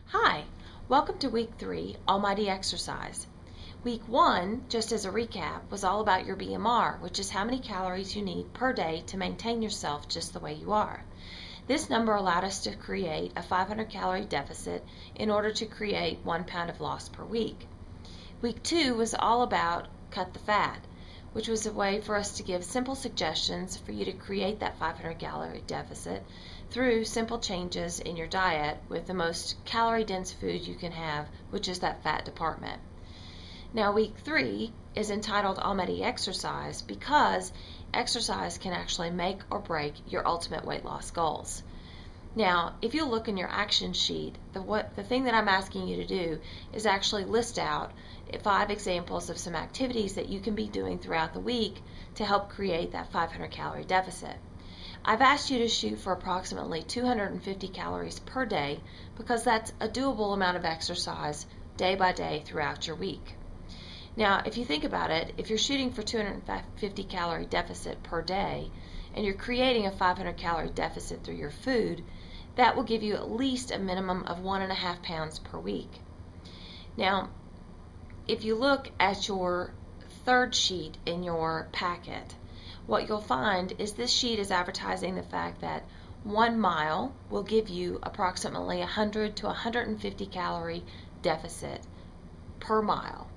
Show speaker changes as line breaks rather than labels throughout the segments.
Hi, welcome to week 3, Almighty Exercise. Week 1, just as a recap, was all about your BMR, which is how many calories you need per day to maintain yourself just the way you are. This number allowed us to create a 500 calorie deficit in order to create 1 pound of loss per week. Week 2 was all about cut the fat, which was a way for us to give simple suggestions for you to create that 500 calorie deficit through simple changes in your diet with the most calorie dense food you can have, which is that fat department. Now week 3 is entitled Almighty Exercise because exercise can actually make or break your ultimate weight loss goals. Now, if you look in your action sheet, the thing that I'm asking you to do is actually list out 5 examples of some activities that you can be doing throughout the week to help create that 500 calorie deficit. I've asked you to shoot for approximately 250 calories per day because that's a doable amount of exercise day by day throughout your week. Now, if you think about it, if you're shooting for 250 calorie deficit per day and you're creating a 500 calorie deficit through your food, that will give you at least a minimum of 1.5 pounds per week. Now, if you look at your third sheet in your packet, what you'll find is this sheet is advertising the fact that 1 mile will give you approximately 100 to 150 calorie deficit per mile.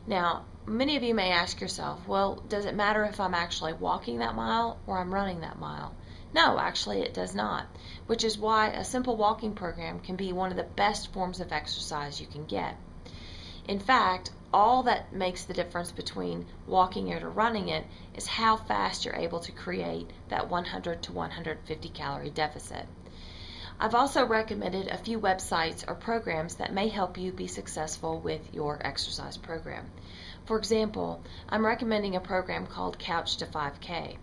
Now, many of you may ask yourself, well, does it matter if I'm actually walking that mile or I'm running that mile? No, actually it does not, which is why a simple walking program can be one of the best forms of exercise you can get. In fact, all that makes the difference between walking it or running it is how fast you're able to create that 100 to 150 calorie deficit. I've also recommended a few websites or programs that may help you be successful with your exercise program. For example, I'm recommending a program called Couch to 5K.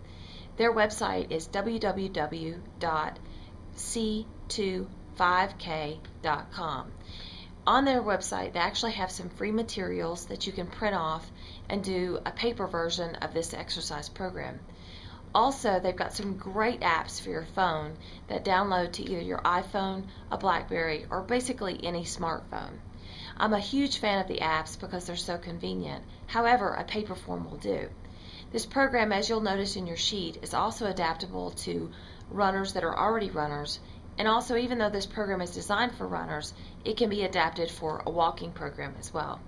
Their website is www.c25k.com. On their website, they actually have some free materials that you can print off and do a paper version of this exercise program. Also, they've got some great apps for your phone that download to either your iPhone, a BlackBerry, or basically any smartphone. I'm a huge fan of the apps because they're so convenient. However, a paper form will do. This program, as you'll notice in your sheet, is also adaptable to runners that are already runners, and also even though this program is designed for runners, it can be adapted for a walking program as well.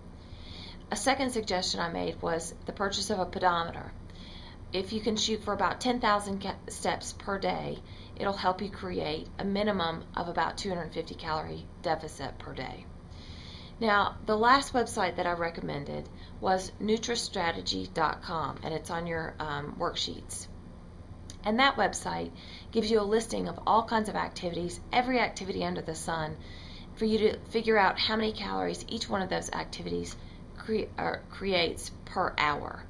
A second suggestion I made was the purchase of a pedometer. If you can shoot for about 10,000 steps per day, it'll help you create a minimum of about 250 calorie deficit per day. Now, the last website that I recommended was nutristrategy.com, and it's on your worksheets. And that website gives you a listing of all kinds of activities, every activity under the sun, for you to figure out how many calories each one of those activities creates per hour,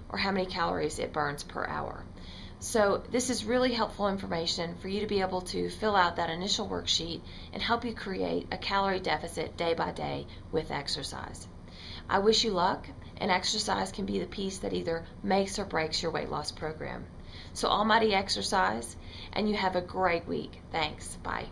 or how many calories it burns per hour. So this is really helpful information for you to be able to fill out that initial worksheet and help you create a calorie deficit day by day with exercise. I wish you luck, and exercise can be the piece that either makes or breaks your weight loss program. So Almighty Exercise, and you have a great week. Thanks. Bye.